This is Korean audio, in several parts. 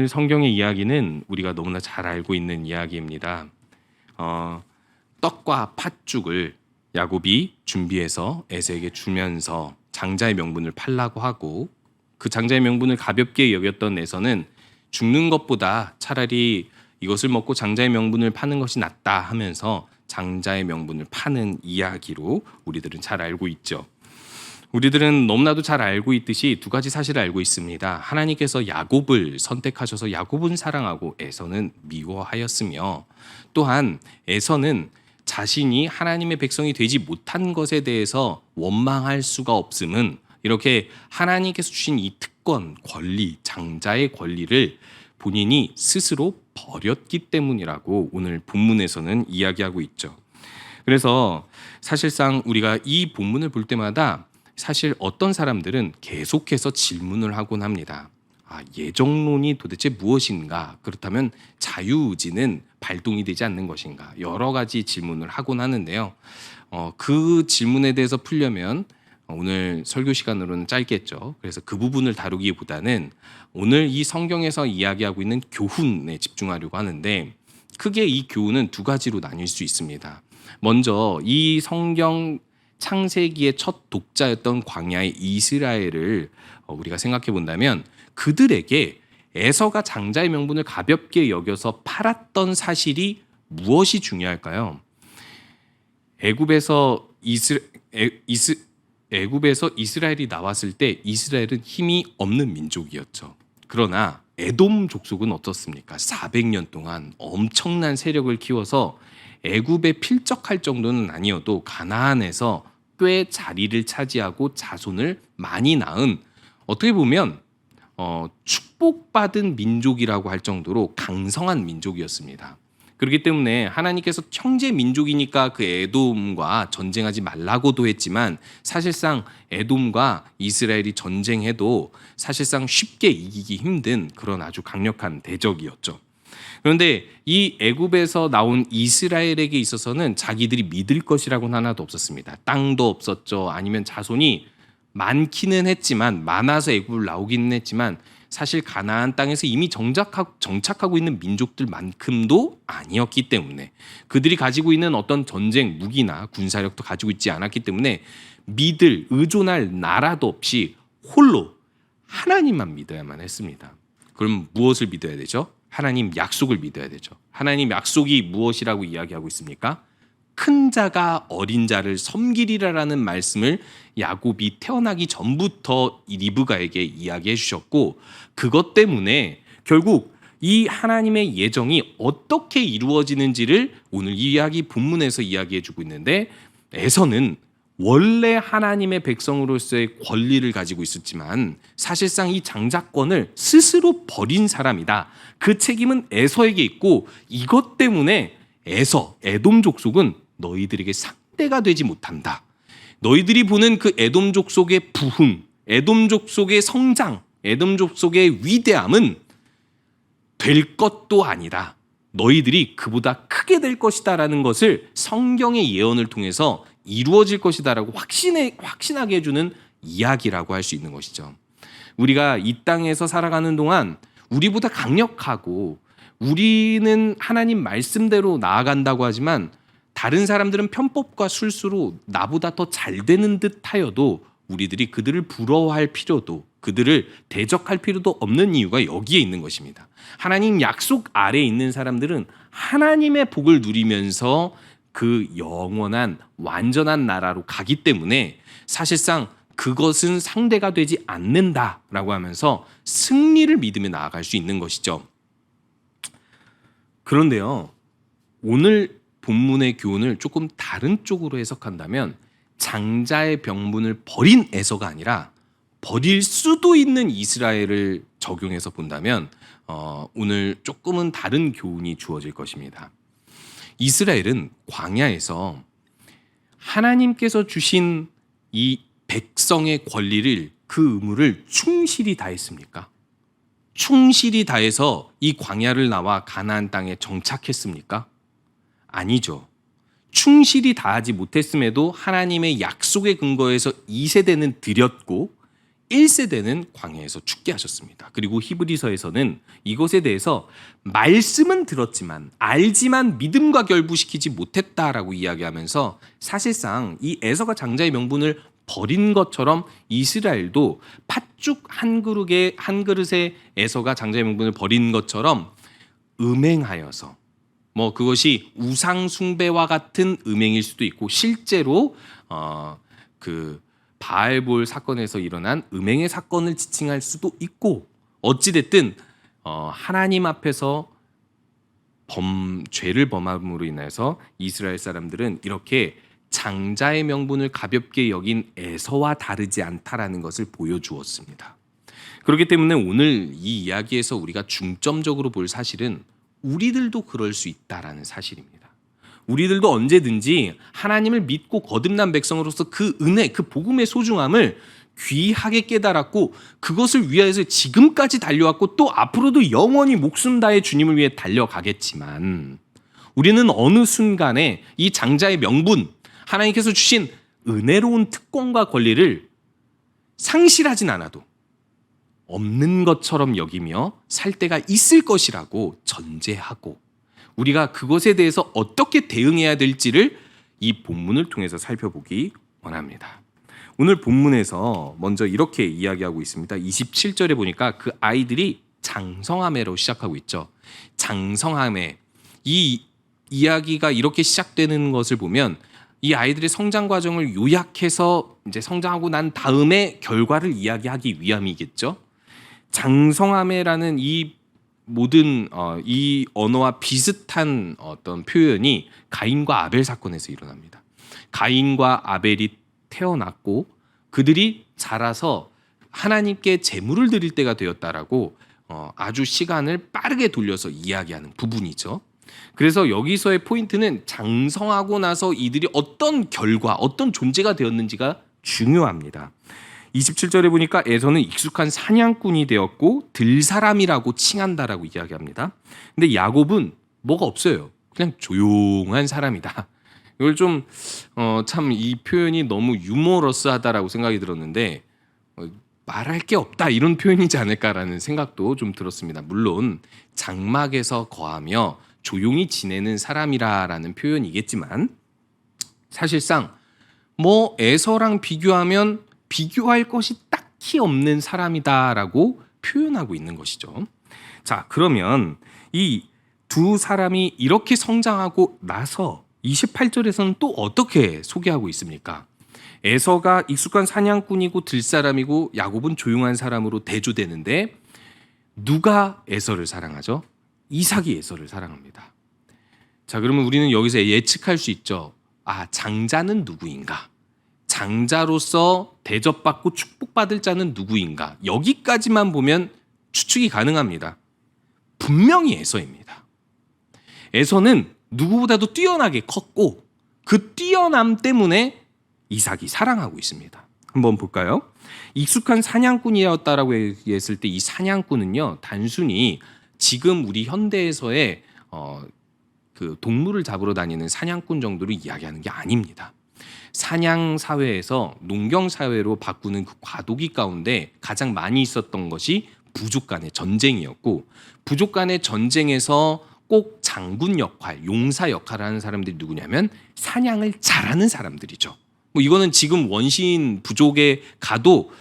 오늘 성경의 이야기는 우리가 너무나 잘 알고 있는 이야기입니다. 떡과 팥죽을 야곱이 준비해서 에서에게 주면서 장자의 명분을 팔라고 하고, 그 장자의 명분을 가볍게 여겼던 에서는 죽는 것보다 차라리 이것을 먹고 장자의 명분을 파는 것이 낫다 하면서 장자의 명분을 파는 이야기로 우리들은 잘 알고 있죠. 우리들은 너무나도 잘 알고 있듯이 두 가지 사실을 알고 있습니다. 하나님께서 야곱을 선택하셔서 야곱은 사랑하고 에서는 미워하였으며, 또한 에서는 자신이 하나님의 백성이 되지 못한 것에 대해서 원망할 수가 없음은 이렇게 하나님께서 주신 이 특권, 권리, 장자의 권리를 본인이 스스로 버렸기 때문이라고 오늘 본문에서는 이야기하고 있죠. 그래서 사실상 우리가 이 본문을 볼 때마다 사실 어떤 사람들은 계속해서 질문을 하곤 합니다. 예정론이 도대체 무엇인가? 그렇다면 자유의지는 발동이 되지 않는 것인가? 여러 가지 질문을 하곤 하는데요. 그 질문에 대해서 풀려면 오늘 설교 시간으로는 짧겠죠. 그래서 그 부분을 다루기보다는 오늘 이 성경에서 이야기하고 있는 교훈에 집중하려고 하는데, 크게 이 교훈은 두 가지로 나뉠 수 있습니다. 먼저 이 성경 창세기의 첫 독자였던 광야의 이스라엘을 우리가 생각해 본다면, 그들에게 에서가 장자의 명분을 가볍게 여겨서 팔았던 사실이 무엇이 중요할까요? 애굽에서 이스라엘이 나왔을 때 이스라엘은 힘이 없는 민족이었죠. 그러나 에돔 족속은 어떻습니까? 400년 동안 엄청난 세력을 키워서 애굽에 필적할 정도는 아니어도 가나안에서 꽤 자리를 차지하고 자손을 많이 낳은, 어떻게 보면 축복받은 민족이라고 할 정도로 강성한 민족이었습니다. 그렇기 때문에 하나님께서 형제 민족이니까 그 에돔과 전쟁하지 말라고도 했지만, 사실상 에돔과 이스라엘이 전쟁해도 사실상 쉽게 이기기 힘든 그런 아주 강력한 대적이었죠. 그런데 이 애굽에서 나온 이스라엘에게 있어서는 자기들이 믿을 것이라고는 하나도 없었습니다. 땅도 없었죠. 아니면 자손이 많기는 했지만, 많아서 애굽을 나오기는 했지만 사실 가나안 땅에서 이미 정착하고 있는 민족들만큼도 아니었기 때문에, 그들이 가지고 있는 어떤 전쟁 무기나 군사력도 가지고 있지 않았기 때문에 의존할 나라도 없이 홀로 하나님만 믿어야만 했습니다. 그럼 무엇을 믿어야 되죠? 하나님 약속을 믿어야 되죠. 하나님 약속이 무엇이라고 이야기하고 있습니까? 큰 자가 어린 자를 섬기리라라는 말씀을 야곱이 태어나기 전부터 리브가에게 이야기해 주셨고, 그것 때문에 결국 이 하나님의 예정이 어떻게 이루어지는지를 오늘 이야기 본문에서 이야기해 주고 있는데, 에서는 원래 하나님의 백성으로서의 권리를 가지고 있었지만 사실상 이 장자권을 스스로 버린 사람이다. 그 책임은 에서에게 있고, 이것 때문에 에돔 족속은 너희들에게 상대가 되지 못한다. 너희들이 보는 그 에돔 족속의 부흥, 에돔 족속의 성장, 에돔 족속의 위대함은 될 것도 아니다. 너희들이 그보다 크게 될 것이다라는 것을 성경의 예언을 통해서 이루어질 것이다라고 확신하게 해주는 이야기라고 할 수 있는 것이죠. 우리가 이 땅에서 살아가는 동안 우리보다 강력하고 우리는 하나님 말씀대로 나아간다고 하지만, 다른 사람들은 편법과 술수로 나보다 더 잘 되는 듯 하여도 우리들이 그들을 부러워할 필요도, 그들을 대적할 필요도 없는 이유가 여기에 있는 것입니다. 하나님 약속 아래에 있는 사람들은 하나님의 복을 누리면서 그 영원한 완전한 나라로 가기 때문에 사실상 그것은 상대가 되지 않는다라고 하면서 승리를 믿으며 나아갈 수 있는 것이죠. 그런데요, 오늘 본문의 교훈을 조금 다른 쪽으로 해석한다면, 장자의 명분을 버린 에서가 아니라 버릴 수도 있는 이스라엘을 적용해서 본다면 오늘 조금은 다른 교훈이 주어질 것입니다. 이스라엘은 광야에서 하나님께서 주신 이 백성의 권리를, 그 의무를 충실히 다했습니까? 충실히 다해서 이 광야를 나와 가나안 땅에 정착했습니까? 아니죠. 충실히 다하지 못했음에도 하나님의 약속의 근거에서 2세대는 드렸고 1세대는 광야에서 죽게 하셨습니다. 그리고 히브리서에서는 이것에 대해서 말씀은 들었지만 알지만 믿음과 결부시키지 못했다라고 이야기하면서 사실상 이 에서가 장자의 명분을 버린 것처럼 이스라엘도 팥죽 한 그릇에 에서가 장자의 명분을 버린 것처럼 음행하여서 그것이 우상 숭배와 같은 음행일 수도 있고 실제로 그 바알볼 사건에서 일어난 음행의 사건을 지칭할 수도 있고 어찌됐든 하나님 앞에서 죄를 범함으로 인해서 이스라엘 사람들은 이렇게 장자의 명분을 가볍게 여긴 에서와 다르지 않다라는 것을 보여주었습니다. 그렇기 때문에 오늘 이 이야기에서 우리가 중점적으로 볼 사실은 우리들도 그럴 수 있다라는 사실입니다. 우리들도 언제든지 하나님을 믿고 거듭난 백성으로서 그 은혜, 그 복음의 소중함을 귀하게 깨달았고 그것을 위해서 지금까지 달려왔고 또 앞으로도 영원히 목숨 다해 주님을 위해 달려가겠지만 우리는 어느 순간에 이 장자의 명분, 하나님께서 주신 은혜로운 특권과 권리를 상실하진 않아도 없는 것처럼 여기며 살 때가 있을 것이라고 전제하고 우리가 그것에 대해서 어떻게 대응해야 될지를 이 본문을 통해서 살펴보기 원합니다. 오늘 본문에서 먼저 이렇게 이야기하고 있습니다. 27절에 보니까 그 아이들이 장성하매로 시작하고 있죠. 장성하매. 이 이야기가 이렇게 시작되는 것을 보면 이 아이들의 성장 과정을 요약해서 이제 성장하고 난 다음에 결과를 이야기하기 위함이겠죠. 장성하매라는 이 모든 이 언어와 비슷한 어떤 표현이 가인과 아벨 사건에서 일어납니다. 가인과 아벨이 태어났고 그들이 자라서 하나님께 제물을 드릴 때가 되었다라고 아주 시간을 빠르게 돌려서 이야기하는 부분이죠. 그래서 여기서의 포인트는 장성하고 나서 이들이 어떤 결과, 어떤 존재가 되었는지가 중요합니다. 27절에 보니까 에서는 익숙한 사냥꾼이 되었고 들사람이라고 칭한다라고 이야기합니다. 근데 야곱은 뭐가 없어요. 그냥 조용한 사람이다. 이걸 좀 참 이 표현이 너무 유머러스하다라고 생각이 들었는데 말할 게 없다 이런 표현이지 않을까라는 생각도 좀 들었습니다. 물론 장막에서 거하며 조용히 지내는 사람이라는 표현이겠지만 사실상 에서랑 비교하면 비교할 것이 딱히 없는 사람이다라고 표현하고 있는 것이죠. 자, 그러면 이 두 사람이 이렇게 성장하고 나서 28절에서는 또 어떻게 소개하고 있습니까? 에서가 익숙한 사냥꾼이고 들사람이고 야곱은 조용한 사람으로 대조되는데 누가 에서를 사랑하죠? 이삭이 에서를 사랑합니다. 자, 그러면 우리는 여기서 예측할 수 있죠. 장자는 누구인가? 장자로서 대접받고 축복받을 자는 누구인가? 여기까지만 보면 추측이 가능합니다. 분명히 에서입니다. 에서는 누구보다도 뛰어나게 컸고 그 뛰어남 때문에 이삭이 사랑하고 있습니다. 한번 볼까요? 익숙한 사냥꾼이었다라고 했을 때 이 사냥꾼은요 단순히 지금 우리 현대에서의 그 동물을 잡으러 다니는 사냥꾼 정도로 이야기하는 게 아닙니다. 사냥 사회에서 농경 사회로 바꾸는 그 과도기 가운데 가장 많이 있었던 것이 부족 간의 전쟁이었고 부족 간의 전쟁에서 꼭 장군 역할, 용사 역할을 하는 사람들이 누구냐면 사냥을 잘하는 사람들이죠. 이거는 지금 원시인 부족에 가도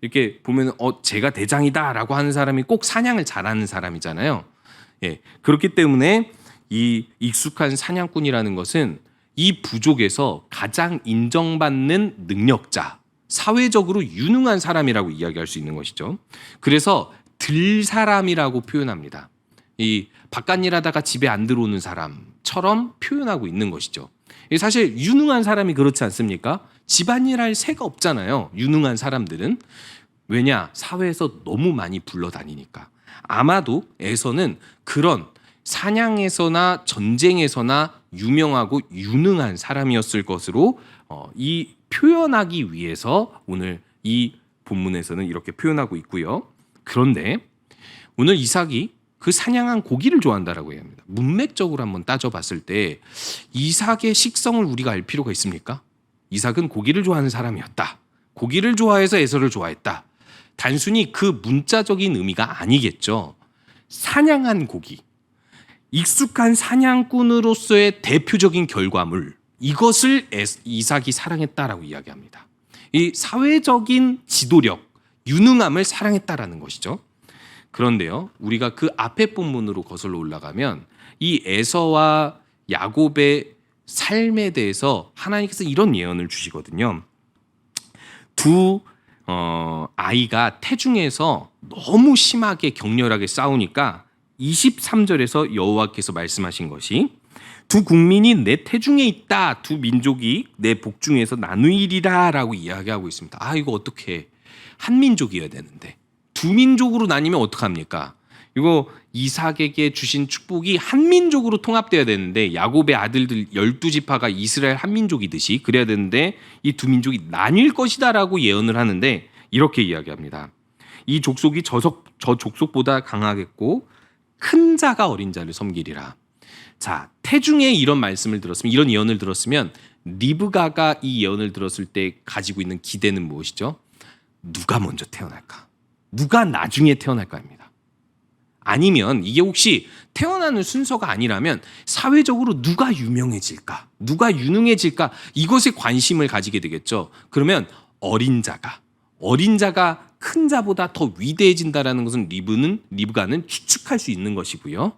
이렇게 보면 제가 대장이다라고 하는 사람이 꼭 사냥을 잘하는 사람이잖아요. 예, 그렇기 때문에 이 익숙한 사냥꾼이라는 것은 이 부족에서 가장 인정받는 능력자, 사회적으로 유능한 사람이라고 이야기할 수 있는 것이죠. 그래서 들사람이라고 표현합니다. 이 바깥일 하다가 집에 안 들어오는 사람처럼 표현하고 있는 것이죠. 사실 유능한 사람이 그렇지 않습니까? 집안일 할 새가 없잖아요. 유능한 사람들은. 왜냐? 사회에서 너무 많이 굴러다니니까. 아마도 에서는 그런 사냥에서나 전쟁에서나 유명하고 유능한 사람이었을 것으로 이 표현하기 위해서 오늘 이 본문에서는 이렇게 표현하고 있고요. 그런데 오늘 이삭이 그 사냥한 고기를 좋아한다라고 합니다. 문맥적으로 한번 따져봤을 때 이삭의 식성을 우리가 알 필요가 있습니까? 이삭은 고기를 좋아하는 사람이었다. 고기를 좋아해서 에서를 좋아했다. 단순히 그 문자적인 의미가 아니겠죠. 사냥한 고기, 익숙한 사냥꾼으로서의 대표적인 결과물, 이것을 이삭이 사랑했다라고 이야기합니다. 이 사회적인 지도력, 유능함을 사랑했다라는 것이죠. 그런데요, 우리가 그 앞에 본문으로 거슬러 올라가면 이 에서와 야곱의 삶에 대해서 하나님께서 이런 예언을 주시거든요. 두 아이가 태중에서 너무 심하게 격렬하게 싸우니까 23절에서 여호와께서 말씀하신 것이 두 국민이 내 태중에 있다. 두 민족이 내 복중에서 나누이리라 라고 이야기하고 있습니다. 아, 이거 어떻게 한 민족이어야 되는데 두 민족으로 나뉘면 어떡합니까? 이거 이삭에게 주신 축복이 한 민족으로 통합돼야 되는데 야곱의 아들들 12지파가 이스라엘 한 민족이듯이 그래야 되는데 이 두 민족이 나뉠 것이다라고 예언을 하는데 이렇게 이야기합니다. 이 족속이 저 족속보다 강하겠고 큰 자가 어린 자를 섬기리라. 자, 태중에 이런 말씀을 들었으면, 이런 예언을 들었으면 리브가가 이 예언을 들었을 때 가지고 있는 기대는 무엇이죠? 누가 먼저 태어날까? 누가 나중에 태어날까입니다. 아니면 이게 혹시 태어나는 순서가 아니라면 사회적으로 누가 유명해질까? 누가 유능해질까? 이것에 관심을 가지게 되겠죠. 그러면 어린 자가 큰 자보다 더 위대해진다라는 것은 리브가는 추측할 수 있는 것이고요.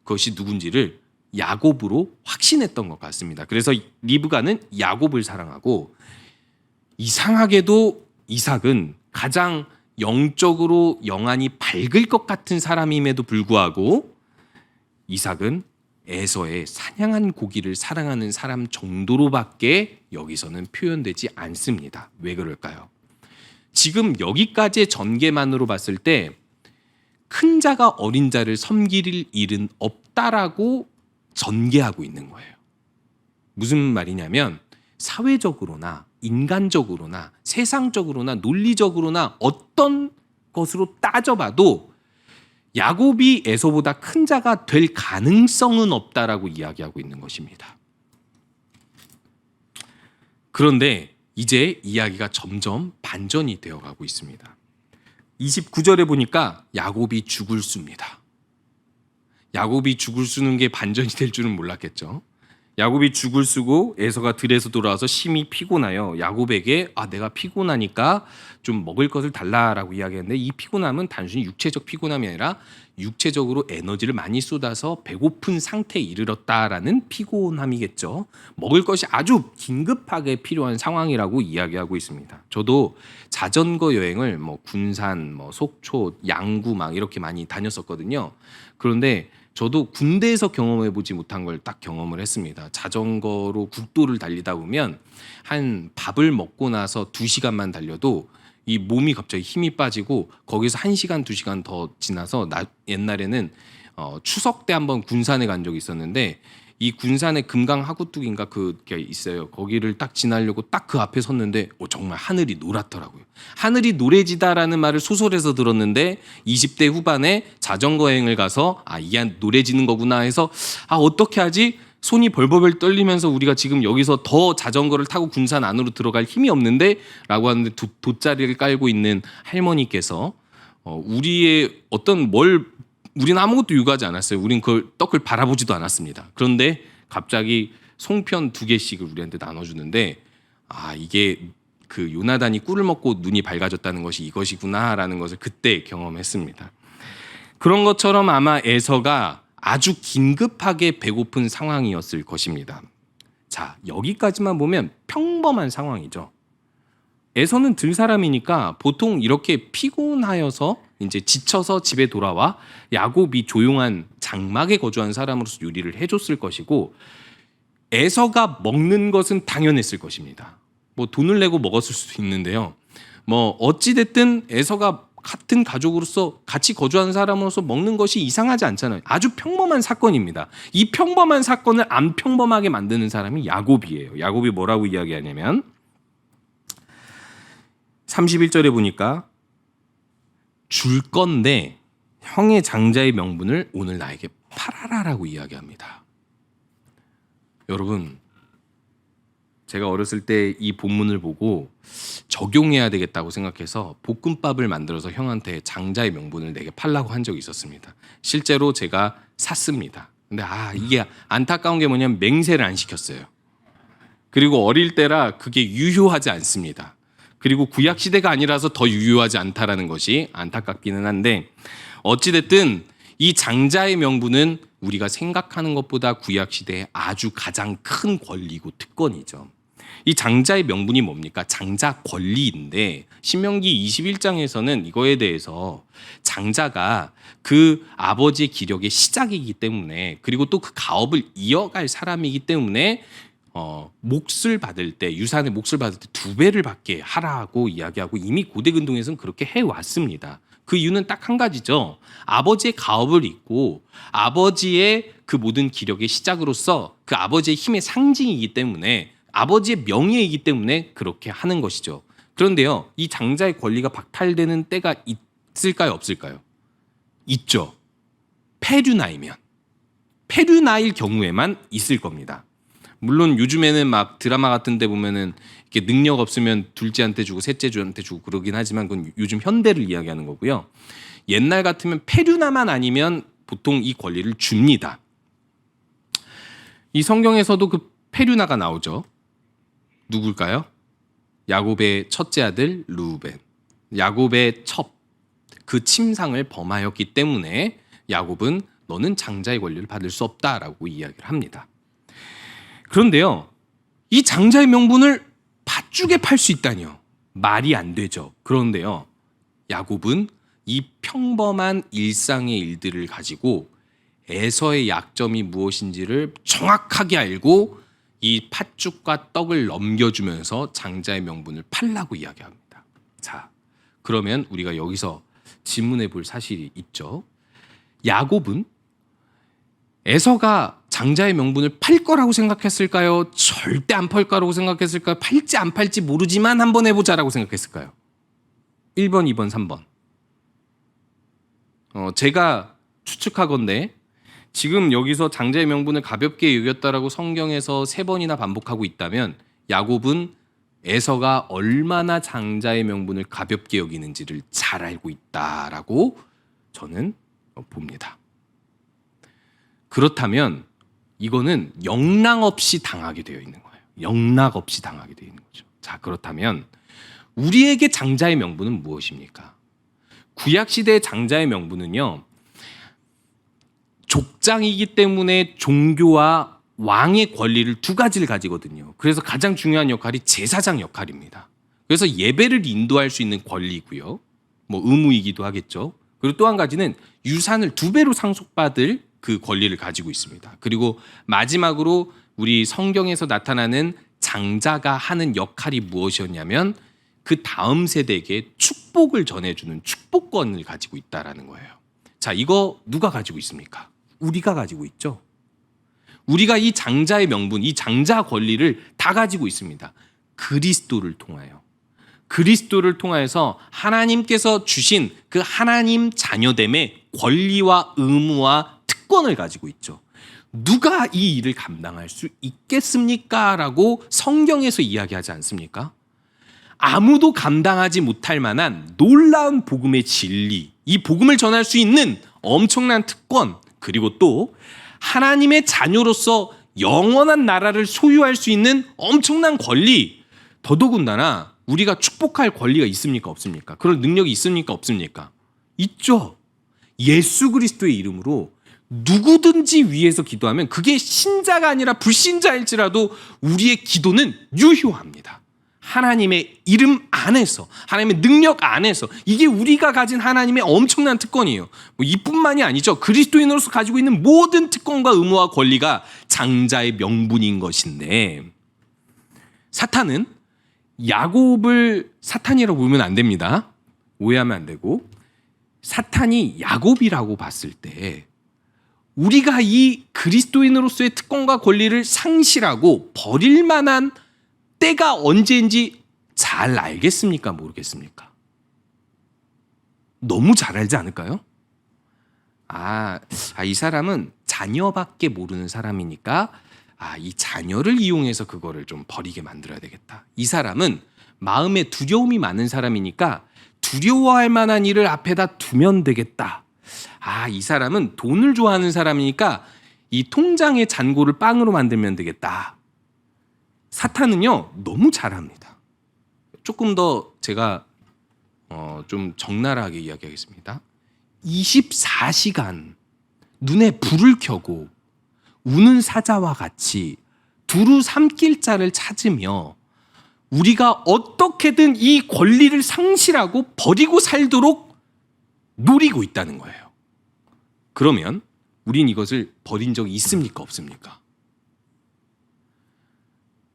그것이 누군지를 야곱으로 확신했던 것 같습니다. 그래서 리브가는 야곱을 사랑하고, 이상하게도 이삭은 가장 영적으로 영안이 밝을 것 같은 사람임에도 불구하고 이삭은 에서의 사냥한 고기를 사랑하는 사람 정도로밖에 여기서는 표현되지 않습니다. 왜 그럴까요? 지금 여기까지의 전개만으로 봤을 때 큰 자가 어린 자를 섬길 일은 없다라고 전개하고 있는 거예요. 무슨 말이냐면 사회적으로나 인간적으로나 세상적으로나 논리적으로나 어떤 것으로 따져봐도 야곱이 에서보다 큰 자가 될 가능성은 없다라고 이야기하고 있는 것입니다. 그런데 이제 이야기가 점점 반전이 되어가고 있습니다. 29절에 보니까 야곱이 죽을 수입니다. 야곱이 죽을 수는 게 반전이 될 줄은 몰랐겠죠. 야곱이 죽을 쓰고 에서가 들에서 돌아와서 심히 피곤하여 야곱에게 내가 피곤하니까 좀 먹을 것을 달라라고 이야기했는데, 이 피곤함은 단순히 육체적 피곤함이 아니라 육체적으로 에너지를 많이 쏟아서 배고픈 상태에 이르렀다라는 피곤함이겠죠. 먹을 것이 아주 긴급하게 필요한 상황이라고 이야기하고 있습니다. 저도 자전거 여행을 군산, 속초, 양구 막 이렇게 많이 다녔었거든요. 그런데 저도 군대에서 경험해보지 못한 걸 딱 경험을 했습니다. 자전거로 국도를 달리다 보면 한 밥을 먹고 나서 2시간만 달려도 이 몸이 갑자기 힘이 빠지고, 거기서 1시간, 2시간 더 지나서 옛날에는 추석 때 한번 군산에 간 적이 있었는데, 이 군산에 금강 하구뚝인가 그게 있어요. 거기를 딱 지나려고 딱 그 앞에 섰는데 정말 하늘이 노랗더라고요. 하늘이 노래지다라는 말을 소설에서 들었는데 20대 후반에 자전거 여행을 가서 이게 노래지는 거구나 해서 어떻게 하지? 손이 벌벌 떨리면서 우리가 지금 여기서 더 자전거를 타고 군산 안으로 들어갈 힘이 없는데 라고 하는데 돗자리를 깔고 있는 할머니께서 우리의 우리는 아무것도 요구하지 않았어요. 우린 그 떡을 바라보지도 않았습니다. 그런데 갑자기 송편 2개씩을 우리한테 나눠주는데, 이게 그 요나단이 꿀을 먹고 눈이 밝아졌다는 것이 이것이구나라는 것을 그때 경험했습니다. 그런 것처럼 아마 에서가 아주 긴급하게 배고픈 상황이었을 것입니다. 자, 여기까지만 보면 평범한 상황이죠. 에서는 들 사람이니까 보통 이렇게 피곤하여서 이제 지쳐서 집에 돌아와 야곱이 조용한 장막에 거주한 사람으로서 요리를 해줬을 것이고, 에서가 먹는 것은 당연했을 것입니다. 돈을 내고 먹었을 수도 있는데요. 어찌 됐든 에서가 같은 가족으로서 같이 거주하는 사람으로서 먹는 것이 이상하지 않잖아요. 아주 평범한 사건입니다. 이 평범한 사건을 안 평범하게 만드는 사람이 야곱이에요. 야곱이 뭐라고 이야기하냐면 31절에 보니까 줄 건데 형의 장자의 명분을 오늘 나에게 팔아라라고 이야기합니다. 여러분, 제가 어렸을 때 이 본문을 보고 적용해야 되겠다고 생각해서 볶음밥을 만들어서 형한테 장자의 명분을 내게 팔라고 한 적이 있었습니다. 실제로 제가 샀습니다. 근데 이게 안타까운 게 뭐냐면 맹세를 안 시켰어요. 그리고 어릴 때라 그게 유효하지 않습니다. 그리고 구약 시대가 아니라서 더 유효하지 않다라는 것이 안타깝기는 한데, 어찌됐든 이 장자의 명분은 우리가 생각하는 것보다 구약 시대에 아주 가장 큰 권리고 특권이죠. 이 장자의 명분이 뭡니까? 장자 권리인데 신명기 21장에서는 이거에 대해서 장자가 그 아버지의 기력의 시작이기 때문에, 그리고 또 그 가업을 이어갈 사람이기 때문에 몫을 받을 때, 유산의 몫을 받을 때 2배를 받게 하라고 이야기하고, 이미 고대 근동에서는 그렇게 해왔습니다. 그 이유는 딱 한 가지죠. 아버지의 가업을 잇고 아버지의 그 모든 기력의 시작으로서 그 아버지의 힘의 상징이기 때문에, 아버지의 명예이기 때문에 그렇게 하는 것이죠. 그런데요, 이 장자의 권리가 박탈되는 때가 있을까요, 없을까요? 있죠. 페류나이면, 페류나일 경우에만 있을 겁니다. 물론 요즘에는 막 드라마 같은 데 보면은 이렇게 능력 없으면 둘째한테 주고 셋째한테 주고 그러긴 하지만, 그건 요즘 현대를 이야기하는 거고요. 옛날 같으면 페류나만 아니면 보통 이 권리를 줍니다. 이 성경에서도 그 페류나가 나오죠. 누굴까요? 야곱의 첫째 아들 르우벤. 야곱의 그 침상을 범하였기 때문에 야곱은 너는 장자의 권리를 받을 수 없다라고 이야기를 합니다. 그런데요, 이 장자의 명분을 팥죽에 팔 수 있다니요. 말이 안 되죠. 그런데요, 야곱은 이 평범한 일상의 일들을 가지고 에서의 약점이 무엇인지를 정확하게 알고 이 팥죽과 떡을 넘겨주면서 장자의 명분을 팔라고 이야기합니다. 자, 그러면 우리가 여기서 질문해 볼 사실이 있죠. 야곱은 에서가 장자의 명분을 팔 거라고 생각했을까요? 절대 안 팔 거라고 생각했을까요? 팔지 안 팔지 모르지만 한번 해보자라고 생각했을까요? 1번, 2번, 3번. 제가 추측하건대 지금 여기서 장자의 명분을 가볍게 여겼다라고 성경에서 3번이나 반복하고 있다면, 야곱은 에서가 얼마나 장자의 명분을 가볍게 여기는지를 잘 알고 있다라고 저는 봅니다. 그렇다면 이거는 영락 없이 당하게 되어 있는 거예요. 영락 없이 당하게 되어 있는 거죠. 자, 그렇다면 우리에게 장자의 명분은 무엇입니까? 구약 시대의 장자의 명분은요, 족장이기 때문에 종교와 왕의 권리를 2가지를 가지거든요. 그래서 가장 중요한 역할이 제사장 역할입니다. 그래서 예배를 인도할 수 있는 권리고요, 뭐 의무이기도 하겠죠. 그리고 또 한 가지는 유산을 2배로 상속받을 그 권리를 가지고 있습니다. 그리고 마지막으로 우리 성경에서 나타나는 장자가 하는 역할이 무엇이었냐면, 그 다음 세대에게 축복을 전해주는 축복권을 가지고 있다라는 거예요. 자, 이거 누가 가지고 있습니까? 우리가 가지고 있죠. 우리가 이 장자의 명분, 이 장자 권리를 다 가지고 있습니다. 그리스도를 통하여. 그리스도를 통하여서 하나님께서 주신 그 하나님 자녀됨의 권리와 의무와 특권을 가지고 있죠. 누가 이 일을 감당할 수 있겠습니까? 라고 성경에서 이야기하지 않습니까? 아무도 감당하지 못할 만한 놀라운 복음의 진리, 이 복음을 전할 수 있는 엄청난 특권, 그리고 또 하나님의 자녀로서 영원한 나라를 소유할 수 있는 엄청난 권리, 더더군다나 우리가 축복할 권리가 있습니까? 없습니까? 그런 능력이 있습니까? 없습니까? 있죠. 예수 그리스도의 이름으로 누구든지 위해서 기도하면, 그게 신자가 아니라 불신자일지라도 우리의 기도는 유효합니다. 하나님의 이름 안에서, 하나님의 능력 안에서. 이게 우리가 가진 하나님의 엄청난 특권이에요. 뭐 이뿐만이 아니죠. 그리스도인으로서 가지고 있는 모든 특권과 의무와 권리가 장자의 명분인 것인데, 사탄은 야곱을 사탄이라고 보면 안 됩니다. 오해하면 안 되고, 사탄이 야곱이라고 봤을 때 우리가 이 그리스도인으로서의 특권과 권리를 상실하고 버릴 만한 때가 언제인지 잘 알겠습니까? 모르겠습니까? 너무 잘 알지 않을까요? 이 사람은 자녀밖에 모르는 사람이니까 이 자녀를 이용해서 그거를 좀 버리게 만들어야 되겠다. 이 사람은 마음에 두려움이 많은 사람이니까 두려워할 만한 일을 앞에다 두면 되겠다. 이 사람은 돈을 좋아하는 사람이니까 이 통장의 잔고를 빵으로 만들면 되겠다. 사탄은요, 너무 잘합니다. 조금 더 제가 좀 적나라하게 이야기하겠습니다. 24시간 눈에 불을 켜고 우는 사자와 같이 두루 삼킬 자를 찾으며 우리가 어떻게든 이 권리를 상실하고 버리고 살도록 노리고 있다는 거예요. 그러면 우린 이것을 버린 적이 있습니까? 없습니까?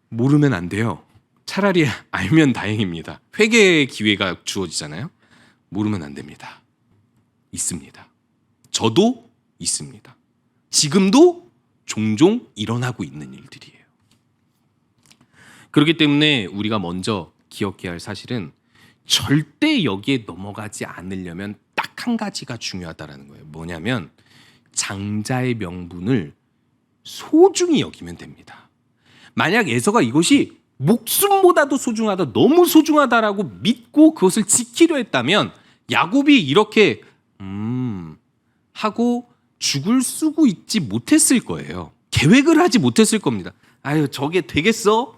모르면 안 돼요. 차라리 알면 다행입니다. 회개의 기회가 주어지잖아요. 모르면 안 됩니다. 있습니다. 저도 있습니다. 지금도 종종 일어나고 있는 일들이에요. 그렇기 때문에 우리가 먼저 기억해야 할 사실은 절대 여기에 넘어가지 않으려면 딱 한 가지가 중요하다는 거예요. 뭐냐면 장자의 명분을 소중히 여기면 됩니다. 만약 에서가 이것이 목숨보다도 소중하다, 너무 소중하다라고 믿고 그것을 지키려 했다면 야곱이 이렇게 하고 죽을 쓰고 있지 못했을 거예요. 계획을 하지 못했을 겁니다. 저게 되겠어?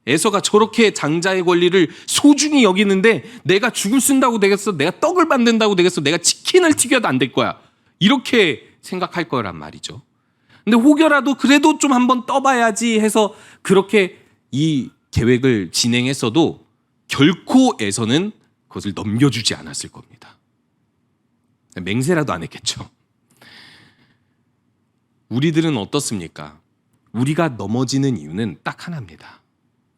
에서가 저렇게 장자의 권리를 소중히 여기는데 내가 죽을 쓴다고 되겠어? 내가 떡을 만든다고 되겠어? 내가 치킨을 튀겨도 안 될 거야. 이렇게 생각할 거란 말이죠. 근데 혹여라도 그래도 좀 한번 떠봐야지 해서 그렇게 이 계획을 진행했어도 결코 에서는 그것을 넘겨주지 않았을 겁니다. 맹세라도 안 했겠죠. 우리들은 어떻습니까? 우리가 넘어지는 이유는 딱 하나입니다.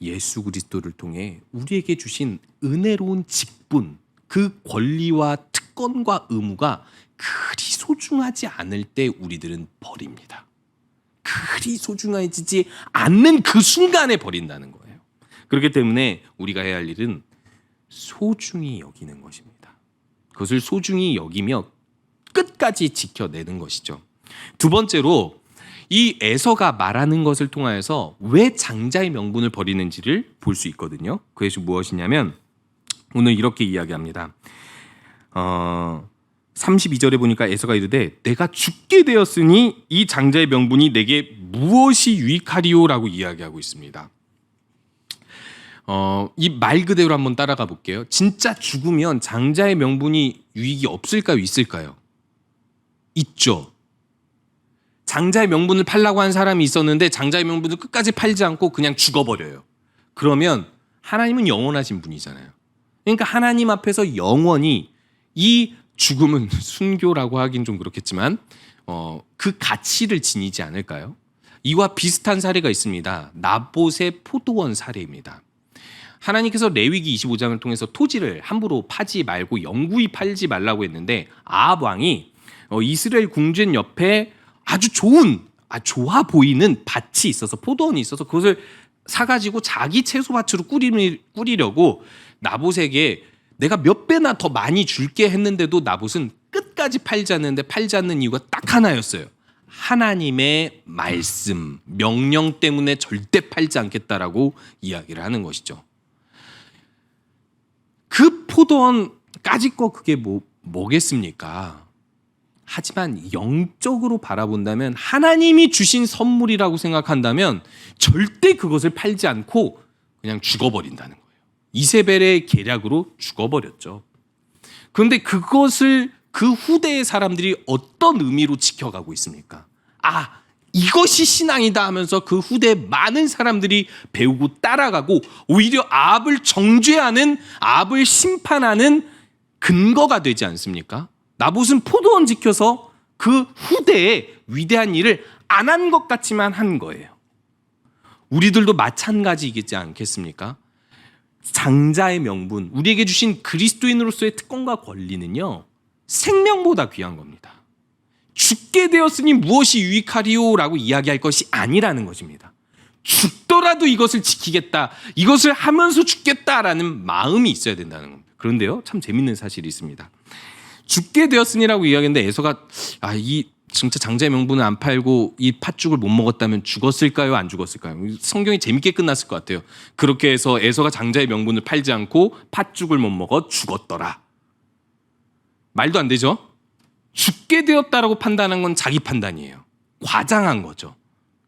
예수 그리스도를 통해 우리에게 주신 은혜로운 직분, 그 권리와 특권과 의무가 그리 소중하지 않을 때 우리들은 버립니다. 그리 소중해지지 않는 그 순간에 버린다는 거예요. 그렇기 때문에 우리가 해야 할 일은 소중히 여기는 것입니다. 그것을 소중히 여기며 끝까지 지켜내는 것이죠. 두 번째로 이 에서가 말하는 것을 통하여서 왜 장자의 명분을 버리는지를 볼 수 있거든요. 그것이 무엇이냐면 오늘 이렇게 이야기합니다. 32절에 보니까 에서가 이르되 내가 죽게 되었으니 이 장자의 명분이 내게 무엇이 유익하리요라고 이야기하고 있습니다. 이 말 그대로 한번 따라가 볼게요. 진짜 죽으면 장자의 명분이 유익이 없을까요? 있을까요? 있죠. 장자의 명분을 팔라고 한 사람이 있었는데 장자의 명분을 끝까지 팔지 않고 그냥 죽어버려요. 그러면 하나님은 영원하신 분이잖아요. 그러니까 하나님 앞에서 영원히 이 죽음은 순교라고 하긴 좀 그렇겠지만 그 가치를 지니지 않을까요? 이와 비슷한 사례가 있습니다. 나봇의 포도원 사례입니다. 하나님께서 레위기 25장을 통해서 토지를 함부로 파지 말고 영구히 팔지 말라고 했는데 아합 왕이 이스라엘 궁전 옆에 아주 좋아 보이는 밭이 있어서 포도원이 있어서 그것을 사가지고 자기 채소밭으로 꾸리려고 나봇에게 내가 몇 배나 더 많이 줄게 했는데도 나봇은 끝까지 팔지 않는데 팔지 않는 이유가 딱 하나였어요. 하나님의 말씀, 명령 때문에 절대 팔지 않겠다라고 이야기를 하는 것이죠. 그 포도원까지 거 그게 뭐겠습니까? 하지만 영적으로 바라본다면 하나님이 주신 선물이라고 생각한다면 절대 그것을 팔지 않고 그냥 죽어버린다는 거예요. 이세벨의 계략으로 죽어버렸죠. 그런데 그것을 그 후대의 사람들이 어떤 의미로 지켜가고 있습니까? 이것이 신앙이다 하면서 그 후대 많은 사람들이 배우고 따라가고 오히려 아합을 정죄하는, 아합을 심판하는 근거가 되지 않습니까? 나봇은 포도원 지켜서 그 후대에 위대한 일을 안 한 것 같지만 한 거예요. 우리들도 마찬가지이겠지 않겠습니까? 장자의 명분, 우리에게 주신 그리스도인으로서의 특권과 권리는요, 생명보다 귀한 겁니다. 죽게 되었으니 무엇이 유익하리요라고 이야기할 것이 아니라는 것입니다. 죽더라도 이것을 지키겠다, 이것을 하면서 죽겠다라는 마음이 있어야 된다는 겁니다. 그런데요, 참 재밌는 사실이 있습니다. 죽게 되었으니라고 이야기했는데 에서가 이 진짜 장자의 명분을 안 팔고 이 팥죽을 못 먹었다면 죽었을까요? 안 죽었을까요? 성경이 재밌게 끝났을 것 같아요. 그렇게 해서 에서가 장자의 명분을 팔지 않고 팥죽을 못 먹어 죽었더라. 말도 안 되죠? 죽게 되었다라고 판단한 건 자기 판단이에요. 과장한 거죠.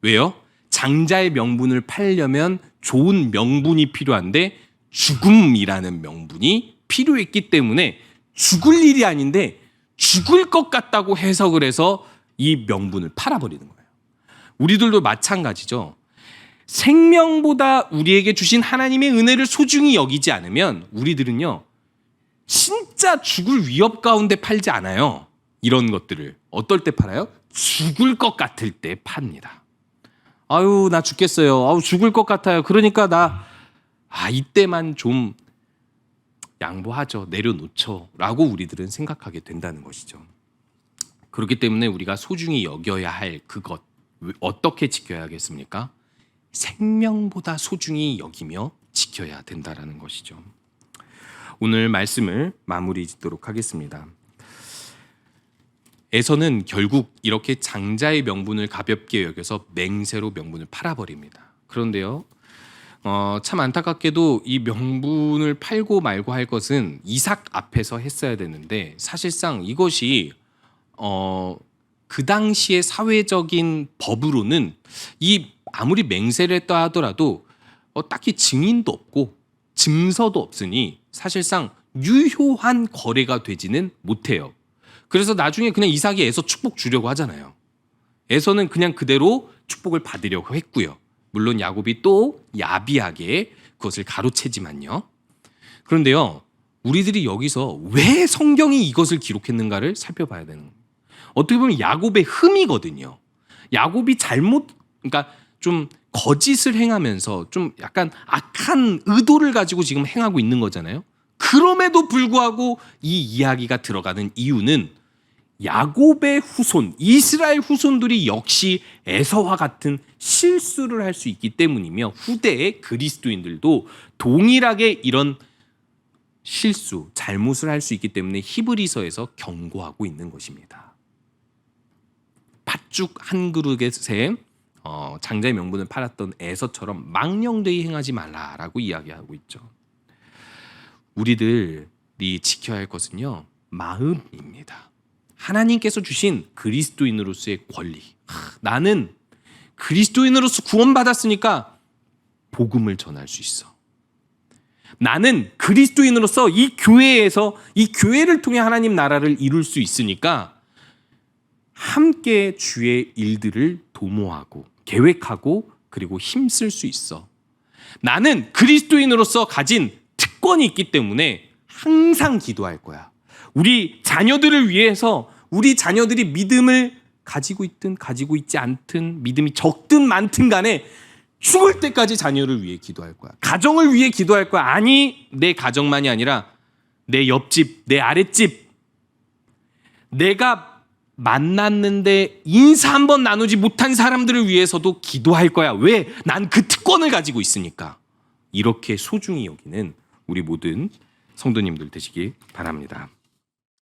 왜요? 장자의 명분을 팔려면 좋은 명분이 필요한데 죽음이라는 명분이 필요했기 때문에 죽을 일이 아닌데 죽을 것 같다고 해석을 해서 이 명분을 팔아버리는 거예요. 우리들도 마찬가지죠. 생명보다 우리에게 주신 하나님의 은혜를 소중히 여기지 않으면 우리들은요, 진짜 죽을 위협 가운데 팔지 않아요. 이런 것들을 어떨 때 팔아요? 죽을 것 같을 때 팝니다. 아유, 나 죽겠어요. 아유, 죽을 것 같아요. 그러니까 이때만 좀 양보하죠. 내려놓죠. 라고 우리들은 생각하게 된다는 것이죠. 그렇기 때문에 우리가 소중히 여겨야 할 그것, 어떻게 지켜야겠습니까? 생명보다 소중히 여기며 지켜야 된다는 것이죠. 오늘 말씀을 마무리 짓도록 하겠습니다. 에서는 결국 이렇게 장자의 명분을 가볍게 여겨서 맹세로 명분을 팔아버립니다. 그런데요, 참 안타깝게도 이 명분을 팔고 말고 할 것은 이삭 앞에서 했어야 되는데 사실상 이것이 그 당시의 사회적인 법으로는 이 아무리 맹세를 했다 하더라도 딱히 증인도 없고 증서도 없으니 사실상 유효한 거래가 되지는 못해요. 그래서 나중에 그냥 이삭이 에서 축복 주려고 하잖아요. 에서는 그냥 그대로 축복을 받으려고 했고요. 물론 야곱이 또 야비하게 그것을 가로채지만요. 그런데요, 우리들이 여기서 왜 성경이 이것을 기록했는가를 살펴봐야 되는 거예요. 어떻게 보면 야곱의 흠이거든요. 야곱이 그러니까 좀 거짓을 행하면서 좀 약간 악한 의도를 가지고 지금 행하고 있는 거잖아요. 그럼에도 불구하고 이 이야기가 들어가는 이유는 야곱의 후손, 이스라엘 후손들이 역시 에서와 같은 실수를 할 수 있기 때문이며 후대의 그리스도인들도 동일하게 이런 실수, 잘못을 할 수 있기 때문에 히브리서에서 경고하고 있는 것입니다. 팥죽 한 그릇에 장자의 명분을 팔았던 에서처럼 망령되이 행하지 말라라고 이야기하고 있죠. 우리들이 지켜야 할 것은요, 마음입니다. 하나님께서 주신 그리스도인으로서의 권리. 나는 그리스도인으로서 구원받았으니까 복음을 전할 수 있어. 나는 그리스도인으로서 이 교회에서 이 교회를 통해 하나님 나라를 이룰 수 있으니까 함께 주의 일들을 도모하고 계획하고 그리고 힘쓸 수 있어. 나는 그리스도인으로서 가진 특권이 있기 때문에 항상 기도할 거야. 우리 자녀들을 위해서 우리 자녀들이 믿음을 가지고 있든 가지고 있지 않든 믿음이 적든 많든 간에 죽을 때까지 자녀를 위해 기도할 거야. 가정을 위해 기도할 거야. 아니, 내 가정만이 아니라 내 옆집, 내 아랫집, 내가 만났는데 인사 한번 나누지 못한 사람들을 위해서도 기도할 거야. 왜? 난 그 특권을 가지고 있으니까. 이렇게 소중히 여기는 우리 모든 성도님들 되시기 바랍니다.